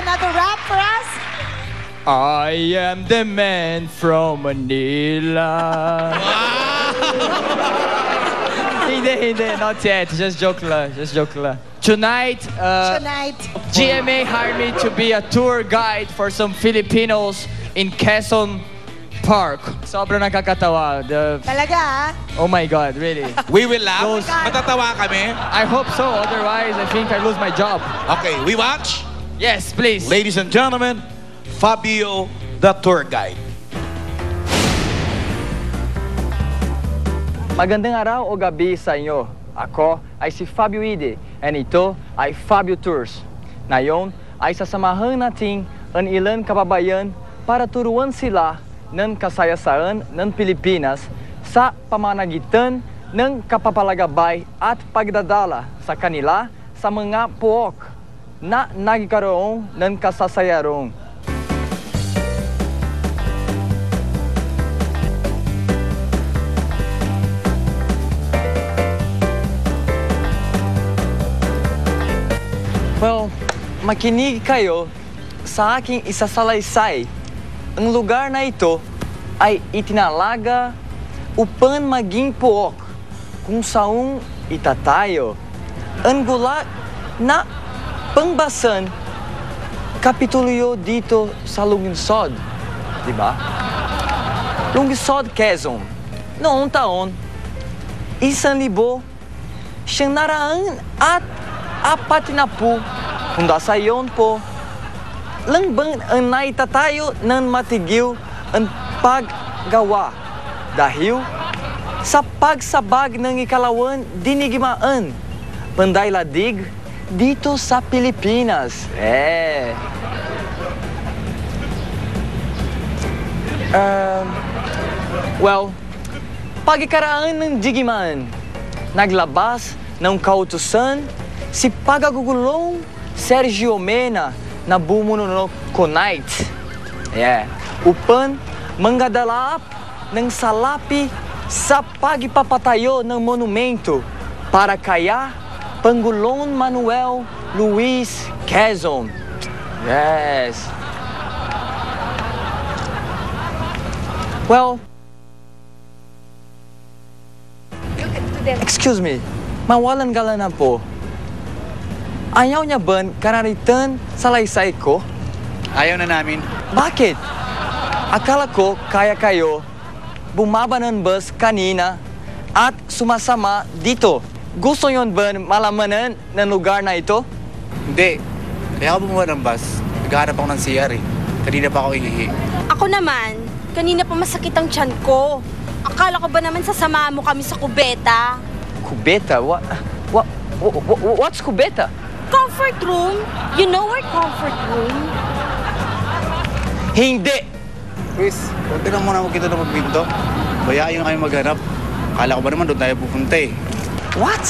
another rap for us? I am the man from Manila. Hindi, not yet. Just joke lang. Tonight, GMA hired me to be a tour guide for some Filipinos in Quezon Park. Sobrang nakakatawa. Talaga, Oh my God, really. We will laugh. Oh my God. Matatawa kami. I hope so. Otherwise, I think I lose my job. Okay, we watch. Yes, please. Ladies and gentlemen, Fabio, the tour guide. Magandang araw o gabi sa inyo. Ako ay si Fabio Ide, and ito ay Fabio Tours. Ngayon ay sasamahan natin ang ilang kababayan para turuan sila ng kasaysayan ng Pilipinas sa pamamagitan ng kapapalagabay at pagdadala sa kanila sa mga puok na nagkaroon ng kasaysayan. Well, makinig kayo sa aking isasalaysay. Ang lugar na ito ay itinalaga upang maging puok kung saan itatayo. Ang gulat na pangbasan kapitulo dito sa lungsod, di ba? Lungsod Quezon. Noong taon, 1940 pundasyon po lang bang ang naitatayo ng matigil ang paggawa dahil sa pagsabag ng ikalawang dinigmaan pandayladig dito sa Pilipinas. Well, pagkaraan ng digmaan, naglabas ng kautusan si Pagagugulong Sergio Mena na bumununo Conite. Upang manggadalap ng salapi sa pagpapatayo ng monumento para kaya Pangulong Manuel Luis Quezon. Yes. Well, excuse me, mawalan galan na po. Ayaw niya ba kararitan sa laysay ko? Ayaw na namin. Bakit? Akala ko kaya kayo bumaba ng bus kanina at sumasama dito. Gusto yon ba malamanan ng lugar na ito? Hindi. Kaya ako bumaba ng bus. Naghahanap ako ng CR eh. Kanina pa ako ihihi. Ako naman, kanina pa masakit ang tiyan ko. Akala ko ba naman sasamahan mo kami sa kubeta? Kubeta? What's kubeta? Comfort room? You know our comfort room? Hindi! Chris, huwag ka na muna magkita na magbinto. Bayain na kayo maghanap. Akala ko ba naman doon tayo pupunta eh. What?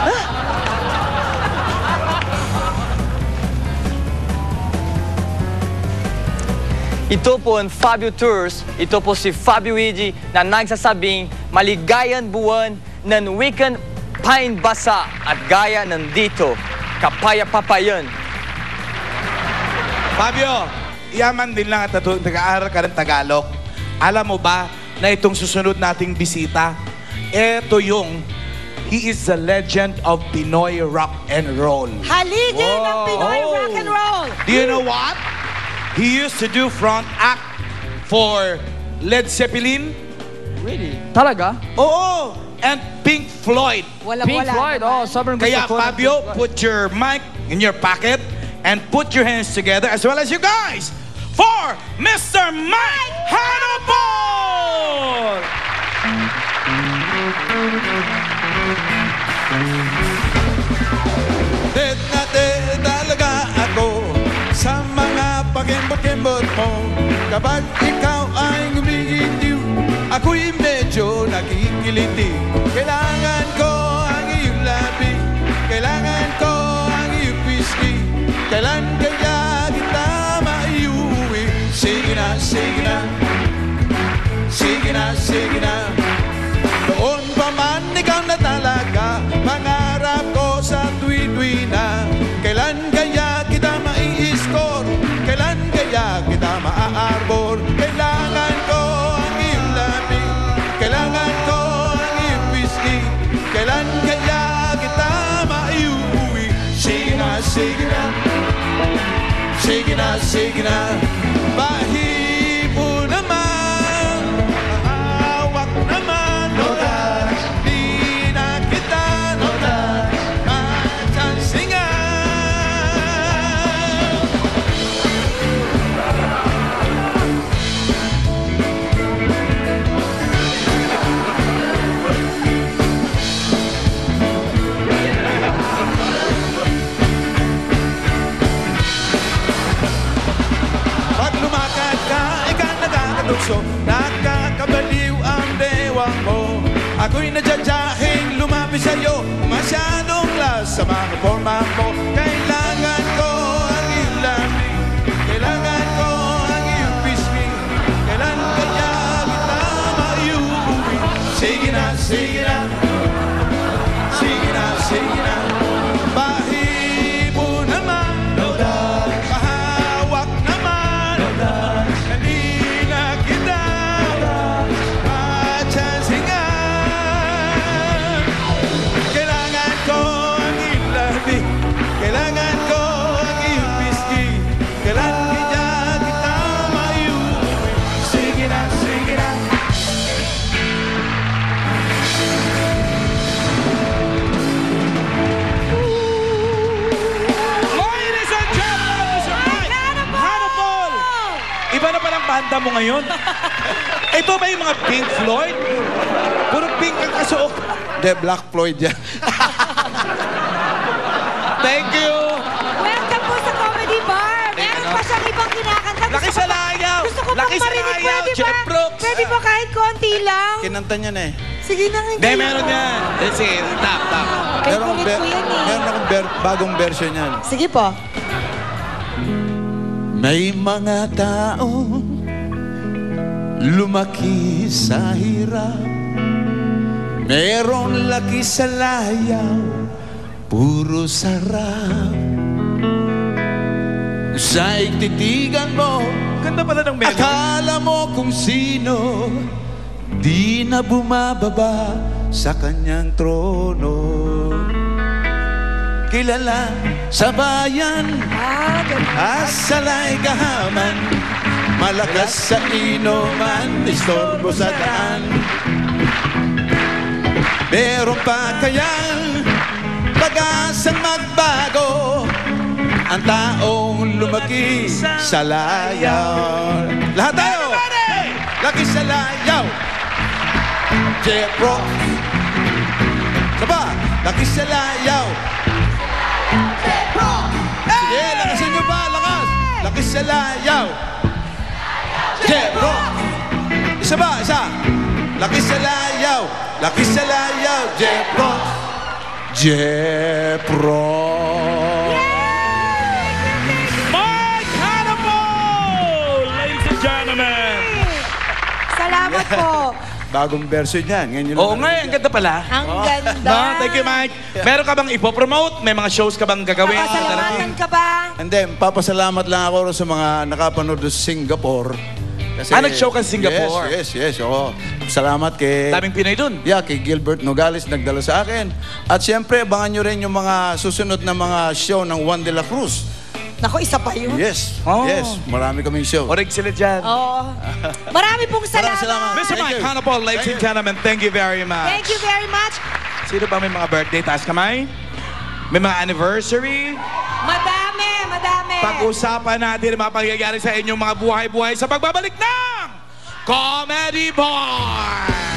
Huh? Ito po ang Fabio Tours. Ito po si Fabio Iji na nagsasabing maligayang buwan ng weekend pain basa at gaya nandito. Kapaya-papayan. Fabio, yaman din lang at nag-aaral ka ng Tagalog. Alam mo ba na itong susunod nating bisita, ito yung he is the legend of Pinoy rock and roll. Haligi ng Pinoy rock and roll. Do you know what? He used to do front act for Led Zeppelin. Really? Talaga? Oo! And Pink Floyd. Pink Floyd, sobrang gusto Kaya ko. Fabio, put your mic in your pocket and put your hands together as well as you guys for Mr. Mike Hannibal! Dead na dead talaga ako sa mga pakimbot-kimbot mo. Kapag ikaw ay gumigiliw, ako'y medyo nakikiliti. Kailangan ko ang iyong labi, kailangan ko ang iyong pisngi. Kailan kaya kita maiuwi? Sige na, sige na, sige na, sige na. Noon pa man ikaw na talaga, mangarap ko sa tuwi-tuwi na. Kailan kaya kita maiuwi? sige na. Sige na, sige na. Bahibo naman, hawak naman. No touch, di na kita. No touch, matsansingan. Pag lumakad ka, ikaw nakakatulso. Nakakabaliw ang dewang mo. Ako'y nadyadyaking lumapit sa'yo. Masyadong class sa mga forma mo. Kailangan ko ang iyong lambing. Kailangan ko ang iyong pisngi. Kailan kaya kita maiuwi? Sige na, sige na. Sige na, sige na. Bahibo naman. No touch. Mahawak naman. No touch. Hindi na kita. Matsansingan. Kailangan ko ang iyong labi. Kailangan ko ang iyong pisngi. Kailan kaya kita maiuwi? Sige na, sige na. Ladies and gentlemen, Mr. Mike Hannibal! Iba na palang banda mo ngayon. Ito ba yung mga Pink Floyd? Puro pink ang kasuot. De Black Floyd yan. Thank you! Welcome po sa Comedy Bar. Meron pa siyang ibang kinakanta. Laki sa layaw! Gusto ko Laki pang sa marinig. layaw! Pwede Jeff ba? Brooks! Pwede ba kahit konti lang? Kinanta niya na eh. Sige na. Hindi, meron yan. Sige, tap. Favorite ko yan eh. Meron akong bagong version yan. Sige po. May mga tao lumaki sa hirap. Merong laki sa layaw, puro sarap. Sa titigan mo, Ganda pala ng menu. akala mo kung sino, di na bumababa sa kanyang trono. Kilala sa bayan, asalay gahaman, malakas sa inuman, istorbo sa daan. Meron pa kayang pag-asang magbago ang taong lumaki sa layaw? Lahat tayo! Laki sa layaw! Jeff Brooks. Saba, laki sa layaw! Sige, lakasin nyo ba? Lakas! Laki sa layaw! Jeff Brooks. Isa ba? Isa. Laki sa layaw! Laki sa layaw! Jeff Brooks. Jeff Brooks. Mike Hannibal! Ladies and gentlemen! Salamat po. Bagong version yan. Ngayon yun Oo lang nga, ang ganda pala. Ang ganda. No, thank you, Mike. Meron ka bang ipopromote? May mga shows ka bang gagawin? Papasalamatan ka ba? And then, papasalamat lang ako sa mga nakapanood sa Singapore. Kasi, nag-show ka sa Singapore? Yes, oo. Salamat kay... Daming Pinoy dun. Yeah, kay Gilbert Nogales, nagdala sa akin. At siyempre, abangan nyo rin yung mga susunod na mga show ng Juan de la Cruz. Naku, isa pa yun. Yes, Oh. yes. Marami kaming show. Orig sila dyan. Oo. Marami pong salamat. salamat. Mr. Thank Mike you. Hannibal, ladies and gentlemen, thank you very much. Thank you very much. Sino ba may mga birthday? Taas kamay? May mga anniversary? Madami. Pag-usapan natin ang mga pangyayari sa inyong mga buhay-buhay sa pagbabalik ng Comedy Bar!